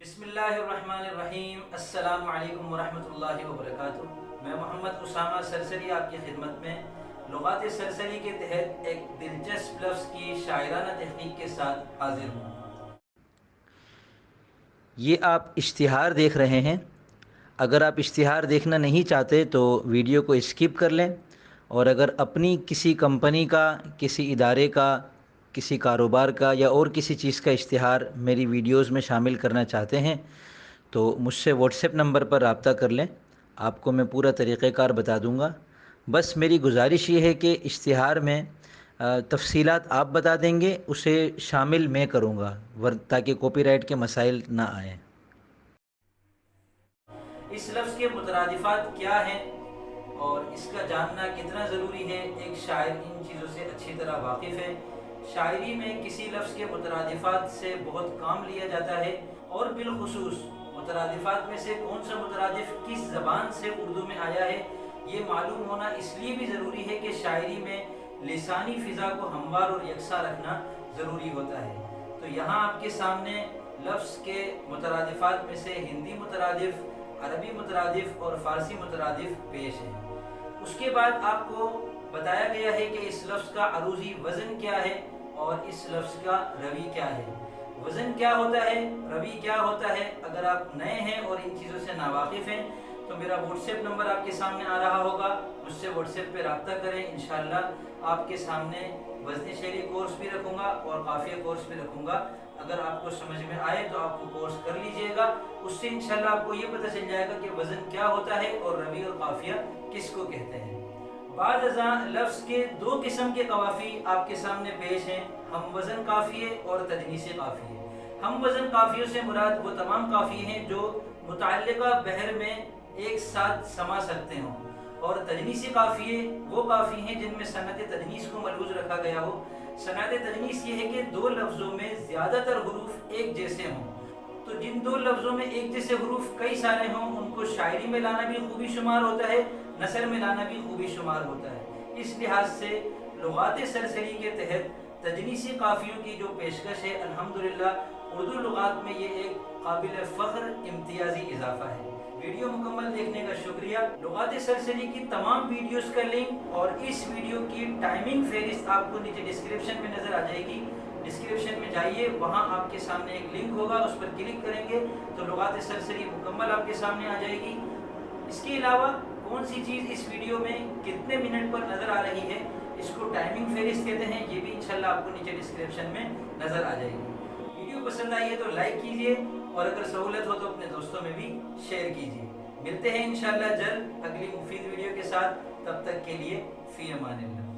बिस्मिल्लाहिर्रहमानिर्रहीम। अस्सलामु अलैकुम वरहमतुल्लाहि वबरकातुह। मैं मोहम्मद उसामा सरसरी आपकी खिदमत में लुगात सरसरी के तहत एक दिलचस्प लफ्ज़ की शायराना तहक़ीक़ के साथ हाजिर हूँ। ये आप इश्तिहार देख रहे हैं। अगर आप इश्तिहार देखना नहीं चाहते तो वीडियो को स्किप कर लें, और अगर अपनी किसी कंपनी का, किसी इदारे का, किसी कारोबार का या और किसी चीज़ का इश्तिहार मेरी वीडियोज़ में शामिल करना चाहते हैं तो मुझसे व्हाट्सएप नंबर पर रब्ता कर लें। आपको मैं पूरा तरीक़ेकार बता दूंगा। बस मेरी गुजारिश ये है कि इश्तिहार में तफसीलात आप बता देंगे, उसे शामिल मैं करूँगा ताकि कॉपीराइट के मसाइल ना आएँ। इस लफ्ज़ के मुतरादिफ़ात क्या हैं और इसका जानना कितना ज़रूरी है, एक शायर इन चीज़ों से अच्छी तरह वाकिफ़ है। शायरी में किसी लफ्ज़ के मुतरादिफ़ात से बहुत काम लिया जाता है, और बिलखुसूस मुतरादिफ़ात में से कौन सा मुतरादिफ़ किस ज़बान से उर्दू में आया है, ये मालूम होना इसलिए भी ज़रूरी है कि शायरी में लिसानी फ़िज़ा को हमवार और यकसा रखना ज़रूरी होता है। तो यहाँ आपके सामने लफ्ज़ के मुतरादिफ़ात में से हिंदी मुतरादिफ़, अरबी मुतरादिफ़ और फ़ारसी मुतरादिफ़ पेश है। उसके बाद आपको बताया गया है कि इस लफ्ज़ का अरूज़ी वज़न क्या है और इस लफ्ज़ का रवी क्या है। वज़न क्या होता है, रवी क्या होता है। अगर आप नए हैं और इन चीज़ों से नावाकिफ़ हैं तो मेरा व्हाट्सएप नंबर आपके सामने आ रहा होगा, मुझसे व्हाट्सएप पे रब्ता करें। इंशाअल्लाह आपके सामने वज़न शेरी कोर्स भी रखूँगा और काफ़िया कोर्स भी रखूँगा। अगर आपको समझ में आए तो आप वो कोर्स कर लीजिएगा। उससे इंशाअल्लाह आपको ये पता चल जाएगा कि वज़न क्या होता है और रवी और काफ़िया किसको कहते हैं। बाद अज़ां लफ्ज़ के दो किस्म के कवाफ़ी आपके सामने पेश हैं, हम वज़न काफ़िये और तजनीसी काफ़िये। हम वज़न काफ़ियों से मुराद वो तमाम काफ़िये हैं जो मुतअल्लिक़ा बहर में एक साथ समा सकते हों, और तजनीसी काफ़िये वो काफ़ी हैं जिनमें सनत तजनीस को मलूज़ रखा गया हो। सनत तजनीस ये है कि दो लफ्ज़ों में ज़्यादातर हुरूफ एक जैसे हों। तो जिन दो लफ्ज़ों में एक जैसे हुरूफ कई सारे हों उनको शायरी में लाना भी खूबी शुमार होता है, नसर में लाना भी खूबी शुमार होता है। इस लिहाज से लुगात सरसरी के तहत तजनीसी काफ़ियों की जो पेशकश है, अल्हम्दुलिल्लाह उर्दू लुगात में ये एक काबिल फ़ख्र इम्तियाज़ी इजाफ़ा है। वीडियो मुकम्मल देखने का शुक्रिया। लुगात सरसरी की तमाम वीडियोस का लिंक और इस वीडियो की टाइमिंग फहरिस्त आपको नीचे डिस्क्रिप्शन में नज़र आ जाएगी। डिस्क्रिप्शन में जाइए, वहाँ आपके सामने एक लिंक होगा, उस पर क्लिक करेंगे तो लुगात सरसरी मुकम्मल आपके सामने आ जाएगी। इसके अलावा कौन सी चीज़ इस वीडियो में कितने मिनट पर नज़र आ रही है, इसको टाइमिंग फहरिस्त कहते हैं, ये भी इंशाल्लाह आपको नीचे डिस्क्रिप्शन में नज़र आ जाएगी। वीडियो पसंद आई है तो लाइक कीजिए, और अगर सहूलत हो तो अपने दोस्तों में भी शेयर कीजिए। मिलते हैं इंशाल्लाह जल्द अगली मुफीद वीडियो के साथ। तब तक के लिए फ़ी अमानिल्लाह।